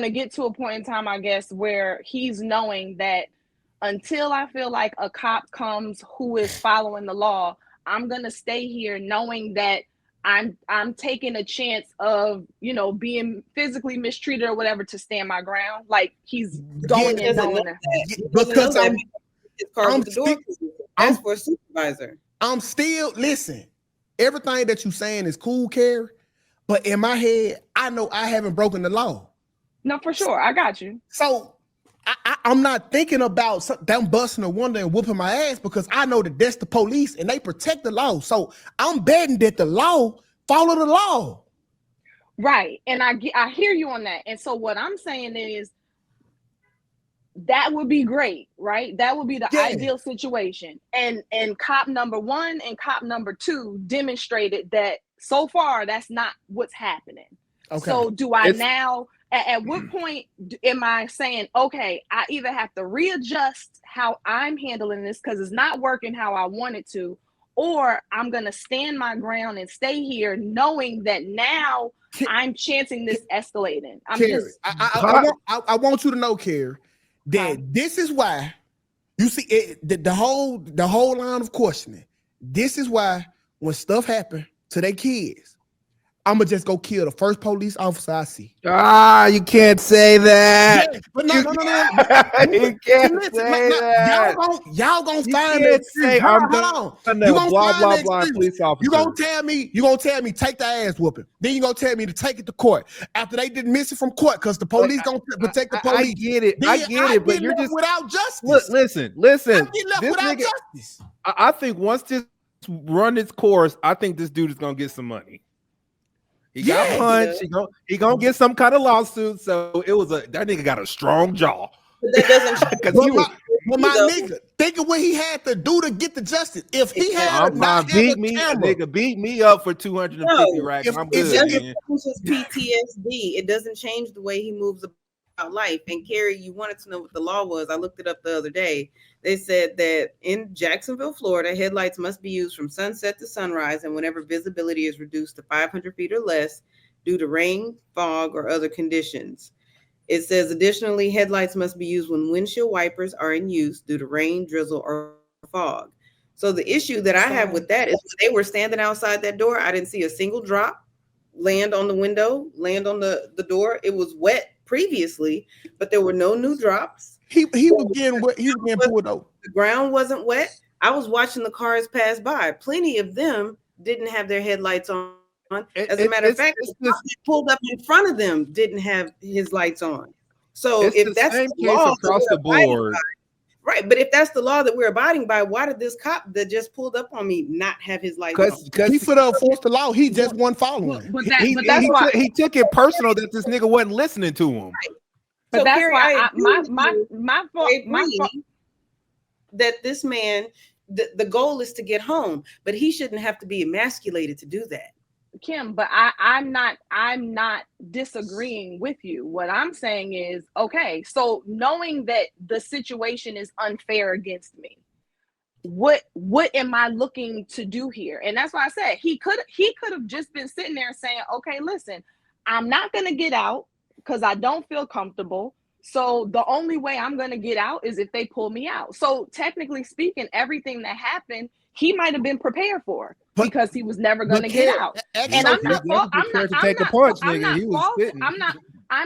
to get to a point in time, I guess, where he's knowing that until I feel like a cop comes who is following the law, I'm gonna stay here knowing that I'm taking a chance of, being physically mistreated or whatever to stand my ground. Like he's going in knowing that. Because his car with the door. That's for a supervisor. I'm still listen. Everything that you saying is cool, Keri, but in my head, I know I haven't broken the law. No, for sure, I got you. So I'm not thinking about them busting a window and whooping my ass because I know that that's the police and they protect the law. So I'm betting that the law follow the law. Right, and I hear you on that. And so what I'm saying is that would be great, right? That would be the ideal situation. And cop number 1 and cop number 2 demonstrated that so far that's not what's happening. Okay. So do I now? At what point am I saying, okay, I either have to readjust how I'm handling this because it's not working how I want it to, or I'm going to stand my ground and stay here knowing that now I'm chancing this escalating. Keri, I want you to know, Keri, that this is why you see the whole line of questioning. This is why when stuff happens to their kids, I'm gonna just go kill the first police officer I see. You can't say that. Yeah, but no. You can't say that. Y'all gonna find that. Hold on. You gonna find that police officer. You gonna tell me take the ass whooping. Then you gonna tell me to take it to court after they dismiss it from court because the police gonna protect the police. I get it, but you're just without justice. Look, listen. I'm getting left without justice. I think once this run its course, I think this dude is gonna get some money. He got punched. He gonna get some kind of lawsuit. So that nigga got a strong jaw. But that doesn't because my nigga, think of what he had to do to get the justice. If he had nigga beat me up for 250 racks, I'm good. It doesn't change his PTSD. It doesn't change the way he moves about life. And Keri, you wanted to know what the law was. I looked it up the other day. They said that in Jacksonville, Florida, headlights must be used from sunset to sunrise and whenever visibility is reduced to 500 feet or less due to rain, fog, or other conditions. It says, additionally, headlights must be used when windshield wipers are in use due to rain, drizzle, or fog. So the issue that I have with that is when they were standing outside that door, I didn't see a single drop land on the window, land on the door. It was wet previously, but there were no new drops. He was getting wet. He was getting pulled over. The ground wasn't wet. I was watching the cars pass by. Plenty of them didn't have their headlights on. As a matter of fact, the car that pulled up in front of them didn't have his lights on. So if that's the law across the board, right? But if that's the law that we're abiding by, why did this cop that just pulled up on me not have his lights on? Because he could have enforced the law. He just wasn't following. But that's why he took it personal that this nigga wasn't listening to him. Right. But so that's Keri, why my fault that this man, the goal is to get home, but he shouldn't have to be emasculated to do that. Kim, but I'm not disagreeing with you. What I'm saying is, okay, so knowing that the situation is unfair against me, what am I looking to do here? And that's why I said he could have just been sitting there saying, okay, listen, I'm not gonna get out because I don't feel comfortable. So the only way I'm going to get out is if they pull me out. So technically speaking, everything that happened, he might have been prepared for because he was never going to get out. And I'm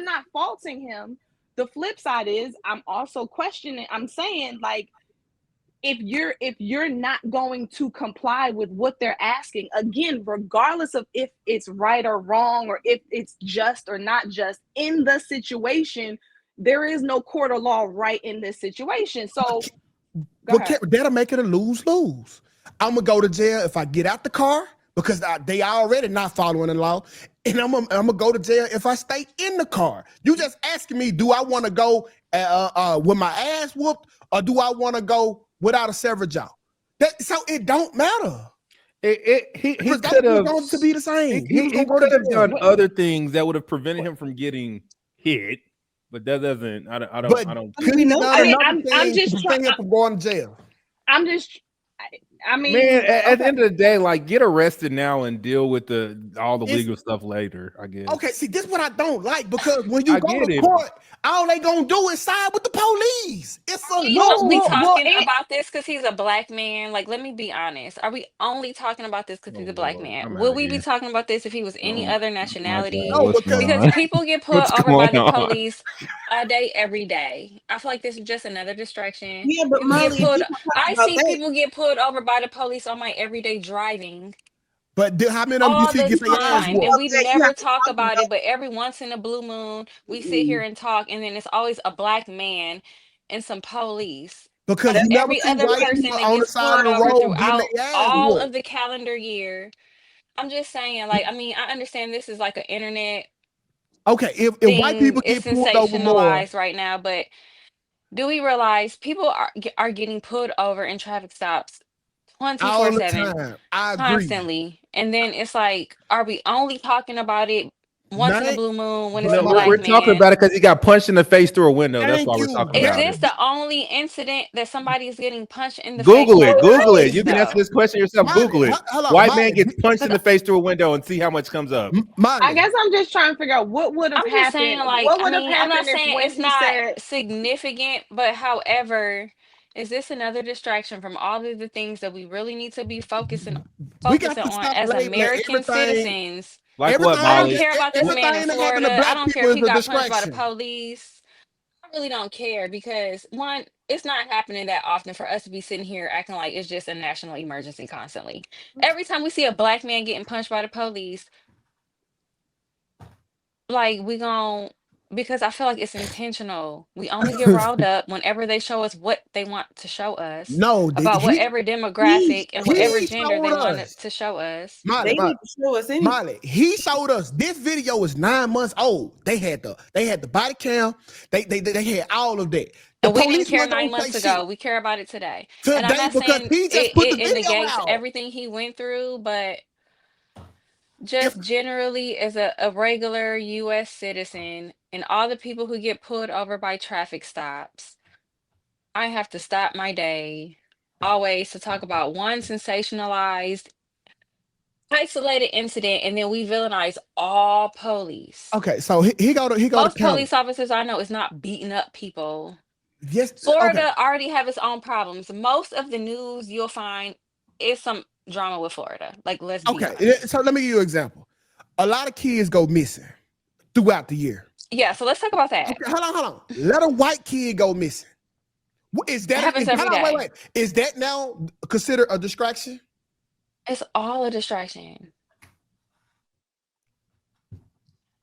not faulting him. The flip side is I'm also questioning. I'm saying, like, if you're not going to comply with what they're asking, again, regardless of if it's right or wrong or if it's just or not just in the situation, there is no court of law right in this situation. So that'll make it a lose-lose. I'm gonna go to jail if I get out the car because they already not following the law, and I'm gonna go to jail if I stay in the car. You just asking me, do I want to go with my ass whooped or do I want to go without a severed jaw? So it don't matter. He could have going to be the same. He could have done other things that would have prevented him from getting hit, but that doesn't. I don't. I'm just trying. From going to jail. I mean, Man, at the okay. end of the day, like get arrested now and deal with all the It's- legal stuff later. I guess. Okay, see, this is what I don't like because when you I go get to it. court, all they gonna do is side with the police. It's a We Well, only rule. well, well, talking it, about this because he's a black man. Like, let me be honest. Are we only talking about this because Oh he's a black Lord, man? I'm out Would of we be here. talking about this if he was any Oh other my God, nationality? No, what's going because Because on? people get pulled What's over by going the on? police all day, every day. I feel like this is just another distraction. Yeah, but People get Molly, if pulled. we talk I about see that, people get pulled over by the police on my everyday driving but how many of them you all see the get their ass time, and whooped? we that you never have to talk talk about about. it. But every once in a blue moon, we sit Mm-mm. here and talk, and then it's always a black man and some police Because of you That's never every see other white person people that on the gets side of pulled the over road getting throughout their ass all of whooped. the calendar year. I'm just saying, like, I mean, I understand this is like an internet Okay, if white thing, people it's get pulled over more, sensationalized right now, but do we realize people are getting pulled over in traffic stops all the 24/7, time, I agree. constantly? And then it's like, are we only talking about it once in a Night, blue moon when it's but a No, my black we're talking man? about it because he got punched in the face through a window. That's why thank we're you. talking Is about That this it. the only incident that somebody is getting punched in the face Google by it. the Google it. police, You can answer though? this question yourself. Molly, Google it. hold on, White Molly, man gets punched in the face through a window and see how much comes up. I Molly. guess I'm just trying to figure out what would have I'm just saying, happened. like, What I would have mean, I'm not happened if saying when it's he not said, significant, but however, is this another distraction from all of the things that we really need to be We got focusing to on stop as labeling American everything. citizens? Like what, I don't Molly? care about this man in Everything that happened to Florida. I black don't care people if is he a got punched by the distraction. police. I really don't care because one, it's not happening that often for us to be sitting here acting like it's just a national emergency constantly. Every time we see a black man getting punched by the police, like we gon' because I feel like it's intentional. We only get riled up whenever they show us what they want to show us No, about he whatever He demographic and whatever he gender showed they want us. to show us. Molly, They Molly, need to show us anything. Molly, he showed us this video is 9 months old. They had the body cam. They had all of that. The And we didn't police care wasn't nine gonna say months ago. shit We care about it today. And I'm today not because saying he just put the it video negates out. everything he went through, but If just generally as a regular US citizen and all the people who get pulled over by traffic stops, I have to stop my day always to talk about one sensationalized, isolated incident, and then we villainize all police. okay, so he go to Most county. police officers I know is not beating up people. Yes, okay, Florida already have its own problems. Most of the news you'll find is some drama with Florida. Like, let's be okay. honest. So let me give you an example. A lot of kids go missing throughout the year. Yeah, so let's talk about that. Okay, hold on. Let a white kid go missing. Is It happens every hold on, day. wait. Is that now considered a distraction? It's all a distraction.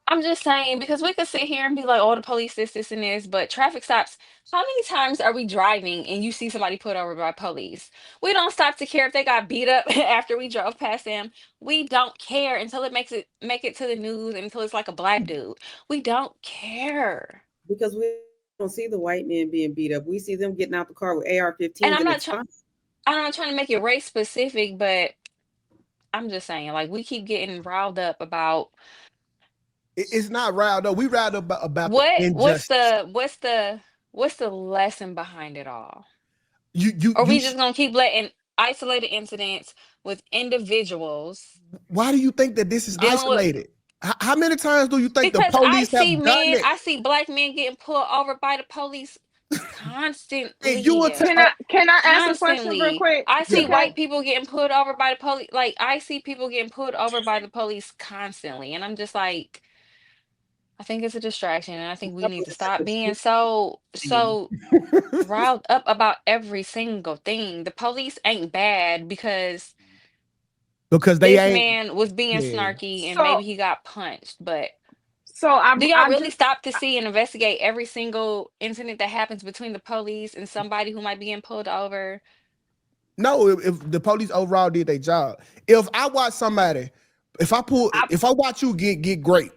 I'm just saying because we could sit here and be like, "Oh, the police, this, and this," but traffic stops. How many times are we driving and you see somebody put over by police? We don't stop to care if they got beat up after we drove past them. We don't care until it make it to the news until it's like a black dude. We don't care. Because we don't see the white men being beat up. We see them getting out the car with And AR-15s, I'm and not it's trying. fine. I'm not trying to make it race specific, but I'm just saying, like, we keep getting riled up about It's not riled up. We riled up about the what injustice. what's the lesson behind it all? You you Or you. we just gonna keep letting isolated incidents with individuals Why do you think that this is dealing with isolated? How many times do you think the because police have done it? I see black men getting pulled over by the police And you will constantly. tell. can I ask a question real Constantly. quick? I see Yeah. Okay. white people getting pulled over by the police. Like I see people getting pulled over by the police constantly. And I'm just like, I think it's a distraction. And I think we need to stop being so riled up about every single thing. The police ain't bad because Because they this ain't. man was being Yeah. snarky and So maybe he got punched. But so I do y'all I really just stop to see and investigate every single incident that happens between the police and somebody who might be getting pulled over? No, if the police overall did their job. If I watch somebody, I if I watch you get great,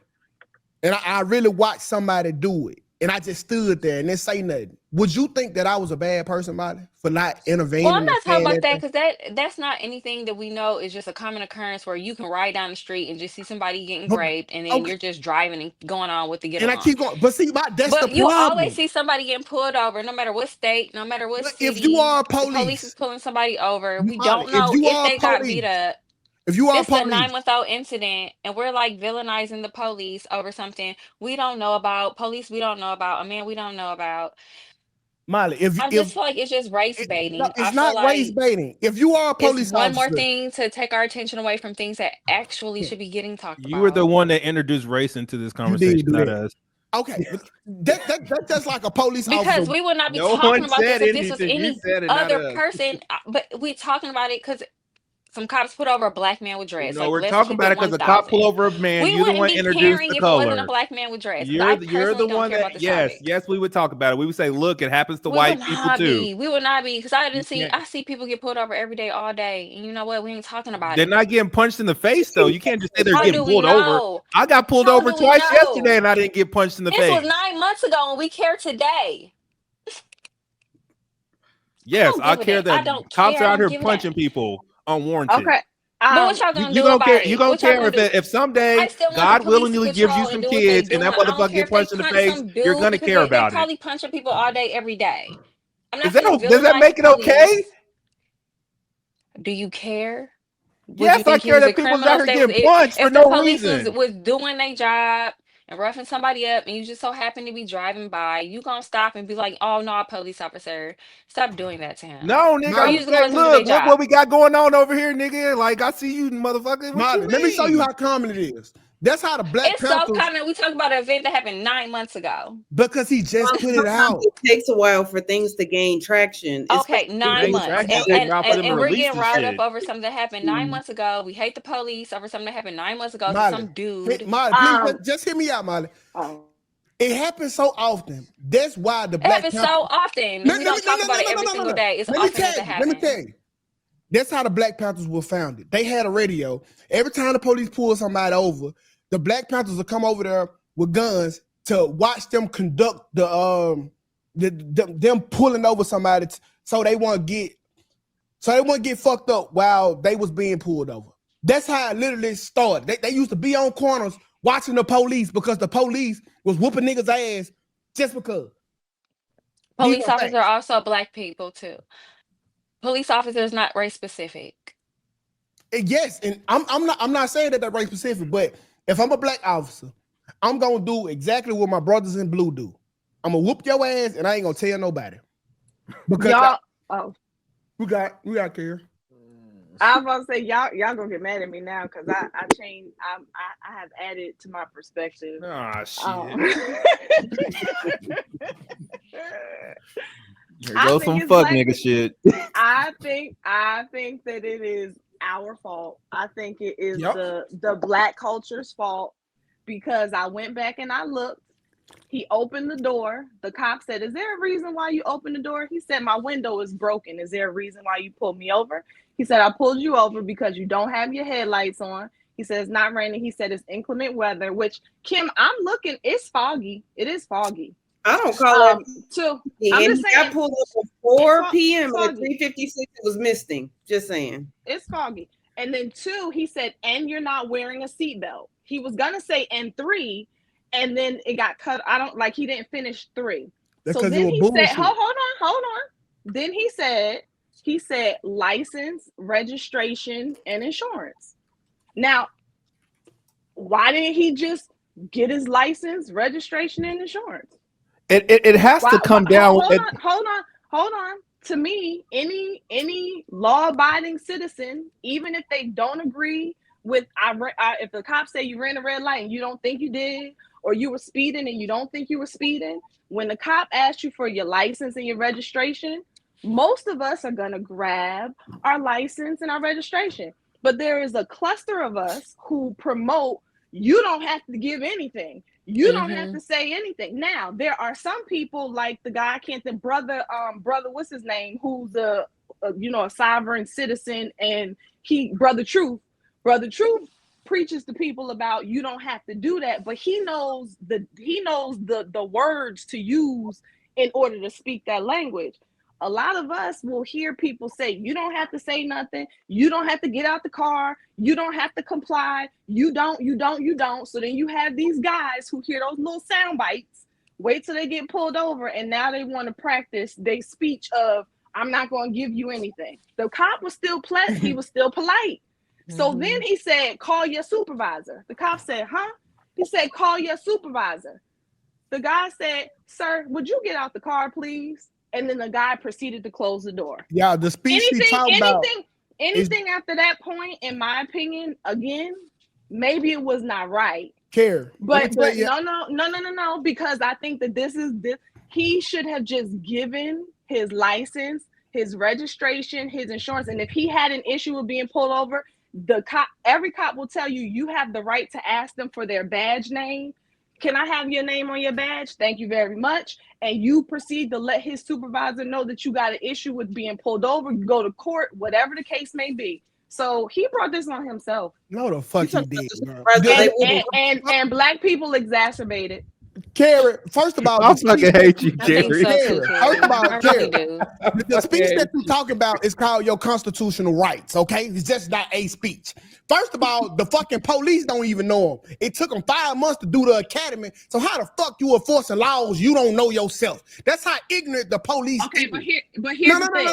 and I really watch somebody do it, and I just stood there and didn't say nothing, would you think that I was a bad person, Molly, for not intervening? Well, I'm and not talking saying about that anything? because that's not anything that we know is just a common occurrence where you can ride down the street and just see somebody getting But- raped, and then Okay, you're just driving and going on with the get and I along. keep going. But see, that's the But you always problem. see somebody getting pulled over, no matter what state, no matter what But if you city. are The police is police, pulling somebody over. We Molly, don't if know you if are they got beat police, up. if you are This is a police, 9-month-old incident, and we're like villainizing the police over something we don't know about. Police we don't know about. A man we don't know about. Molly, I just feel like it's just race no, baiting. I it's feel not race like baiting. If you are a it's police one more officer, thing to take our attention away from things that actually should be getting talked You were the about. one that introduced race into this you did conversation, do not that. us. Okay, but that's just like a police officer. Because we would not be No talking one about this said if this was anything. You any said it, not other us. person. But we talking about it because some cops put over a black man with dreads. No, Like, we're let's talking keep about it it because the cop 1,000. pull over a man. We You're the wouldn't one be introduced caring the if it wasn't a color. black man with dreads. Because You're I the personally don't one care that about this yes, topic. yes, we would talk about it. We would say, look, it happens to We would white people not too. be. We would not be. Because I didn't see. Yeah. I see people get pulled over every day, all day. And you know what? We ain't talking about They're it. not getting punched in the face though. You can't just say they're How getting do we pulled over. know? I got pulled How over do we twice yesterday know? and I didn't get punched in the This was face. 9 months ago, and we care today. Yes, Don't I give a care damn. I that don't cops care. are I out don't here give a punching damn. people unwarranted. Okay. But what y'all gonna You do gonna care? about You it? gonna What y'all care gonna if do? someday I still want the God police to willingly gives you patrol some and do what they kids and doing. that I don't motherfucker care get if they punched in the punch face? some You're dude gonna because care they about it. probably punching people all day, every day. I'm not Is that gonna does that villainize make the it okay? police. Do you care? Would you Yes, I think he care was a that people's out criminal here if they was getting punched for if the no police reason. was doing their job and roughing somebody up and you just so happen to be driving by, you gonna stop and be like, "Oh no, police officer, stop doing that to him." No, nigga, Or I you Molly, would just gonna say, let them do their look, look job? what we got going on over here, nigga. Like, I see you, motherfucker. What you Molly, let me show you mean? how common it is. That's how the Black It's so Panthers, common. We talk about an event that happened 9 months ago. because he just put it Sometimes out. it takes a while for things to gain traction, Okay, especially 9 Ain't months. traction And, taking and, out for and, them to and we're release getting this riled up shit. over something that happened 9 months ago. We hate the police over something that happened 9 months ago to Molly, some dude. Molly, please Um. just hear me out, Molly. Oh. It happens so often. That's why the It Black happens Panthers. so often. And we don't talk about it every single day. It's Let me often tell as it you. Let me tell happens. you. That's how the Black Panthers were founded. They had a radio. Every time the police pull somebody over, the Black Panthers will come over there with guns to watch them conduct them pulling over somebody so they won't get fucked up while they was being pulled over. That's how it literally started. They used to be on corners watching the police because the police was whooping niggas' ass just because. Police officers are also black people too. Police officers not race specific. Yes, and I'm not saying that they're race specific, but if I'm a black officer, I'm gonna do exactly what my brothers in blue do. I'm gonna whoop your ass, and I ain't gonna tell nobody. Because we got care. I'm gonna say y'all gonna get mad at me now because I changed. I have added to my perspective. Ah, shit. Here goes some fuck nigga shit. I think that it is our fault. I think it is the black culture's fault because I went back and I looked. He opened the door. The cop said, "Is there a reason why you opened the door?" He said, "My window is broken. Is there a reason why you pulled me over?" He said, "I pulled you over because you don't have your headlights on." He said, "It's not raining." He said, "It's inclement weather," which, Kim, I'm looking, it's foggy. It is foggy. I don't call it. Too. I'm just saying, got pulled up at 4 p.m. and at 3:56 it was misting. Just saying. It's foggy. And then 2, he said, "And you're not wearing a seatbelt." He was gonna say and 3, and then it got cut. He didn't finish 3. That's so then he bullshit. said, hold on. Then he said license, registration, and insurance. Now, why didn't he just get his license, registration, and insurance? It has to come down. Hold on. To me, any law-abiding citizen, even if they don't agree with if the cops say you ran a red light and you don't think you did, or you were speeding and you don't think you were speeding, when the cop asks you for your license and your registration, most of us are gonna grab our license and our registration. But there is a cluster of us who promote you don't have to give anything. You don't have to say anything. Now, there are some people like the guy, I can't think, brother, what's his name, who's a sovereign citizen, and Brother Truth preaches to people about you don't have to do that, but he knows the words to use in order to speak that language. A lot of us will hear people say, you don't have to say nothing. You don't have to get out the car. You don't have to comply. You don't. So then you have these guys who hear those little sound bites, wait till they get pulled over, and now they want to practice their speech of, I'm not going to give you anything. The cop was still pleasant. He was still polite. So then he said, call your supervisor. The cop said, huh? He said, call your supervisor. The guy said, sir, would you get out the car, please? And then the guy proceeded to close the door. Yeah, the speech she talking about. Anything after that point, in my opinion, again, maybe it was not right. Keri. But no, because I think that this he should have just given his license, his registration, his insurance. And if he had an issue with being pulled over, every cop will tell you, you have the right to ask them for their badge name. Can I have your name on your badge? Thank you very much. And you proceed to let his supervisor know that you got an issue with being pulled over. You go to court, whatever the case may be. So he brought this on himself. No, the fuck he did. And black people exacerbated. Keri, first of all, I fucking hate you, Keri. First of all, Keri, the speech Okay. that you're talking about is called your constitutional rights, okay? It's just not a speech. First of all, the fucking police don't even know him. It took them 5 months to do the academy. So how the fuck you enforcing laws you don't know yourself? That's how ignorant the police Okay, is. but here's the thing.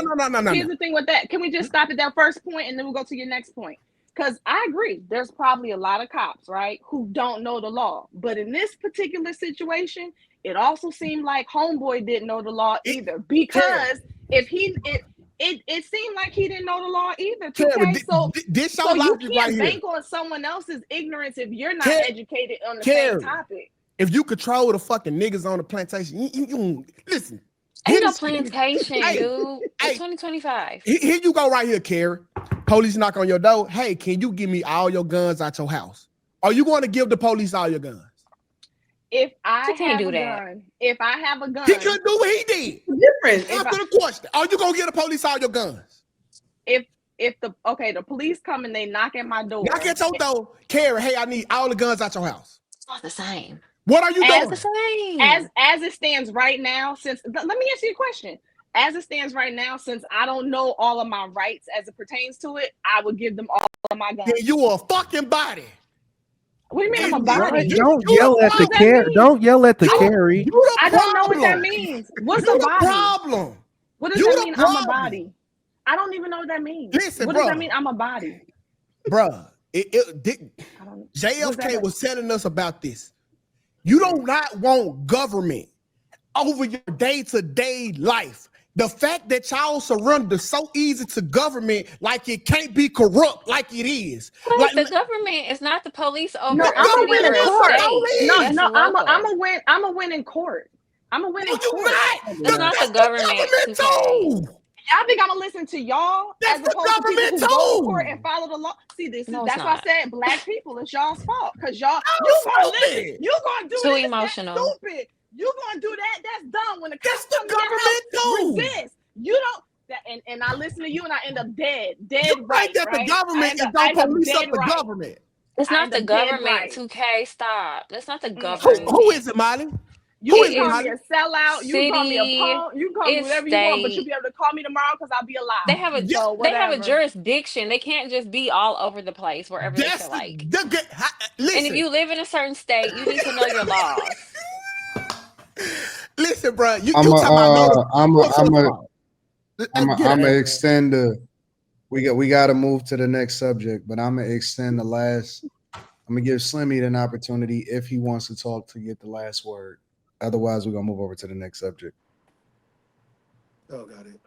Here's the thing with that. Can we just stop at that first point and then we'll go to your next point? Because I agree, there's probably a lot of cops, right, who don't know the law. But in this particular situation, it also seemed like homeboy didn't know the law either. Because it seemed like he didn't know the law either. Keri, So you can't right bank here. on someone else's ignorance if you're not Keri, educated on the same topic. If you control the fucking niggas on the plantation, you listen. Ain't no plantation, dude. It's 2025. Here you go right here, Keri. Police knock on your door. Hey, can you give me all your guns out your house? Are you going to give the police all your guns? If I have a gun. He couldn't do what he did. Different. Answer the question. Are you going to give the police all your guns? If the police come and they knock at my door. Knock at your door. Keri, hey, I need all the guns out your house. It's not the same. What are you doing? The same. As it stands right now, let me ask you a question. As it stands right now, since I don't know all of my rights as it pertains to it, I would give them all of my guns. Yeah, you a fucking body. What do you mean I'm a body? Don't yell at the Keri. Don't yell at the Keri. I don't know what that means. What's a body? Problem? What does that mean? I'm a body. I don't even know what that means. Listen, what does that mean? I'm a body, bruh. JFK was telling us about this. You do not want government over your day-to-day life. The fact that y'all surrender so easy to government, like it can't be corrupt, like it is. Like the government is not the police over. No, I'm gonna win in court. I'm a win in court. I'm a win in court. It's not the government too. Y'all think I'm gonna listen to y'all as opposed to people who go to court and follow the law? See, that's why I said black people. It's y'all's fault because y'all you gonna listen. You gonna do too this, emotional. that's stupid. You gonna do that? That's dumb. When the that's the government too. Resist. You don't. And I listen to you and I end up dead. You right. That right? the government is gonna police up the government. It's not the government. 2K, stop. That's not the government. Who is it, Molly? You can call me a sellout. You can call me a punk. You can call me whatever you want, but you'll be able to call me tomorrow because I'll be alive. They have a jurisdiction. They can't just be all over the place wherever they feel like. Listen. And if you live in a certain state, you need to know your laws. Listen, bro. I'm gonna extend the. We got to move to the next subject, but I'm gonna extend the last. I'm gonna give Slimmy an opportunity if he wants to talk to get the last word. Otherwise, we're gonna move over to the next subject. Oh, got it.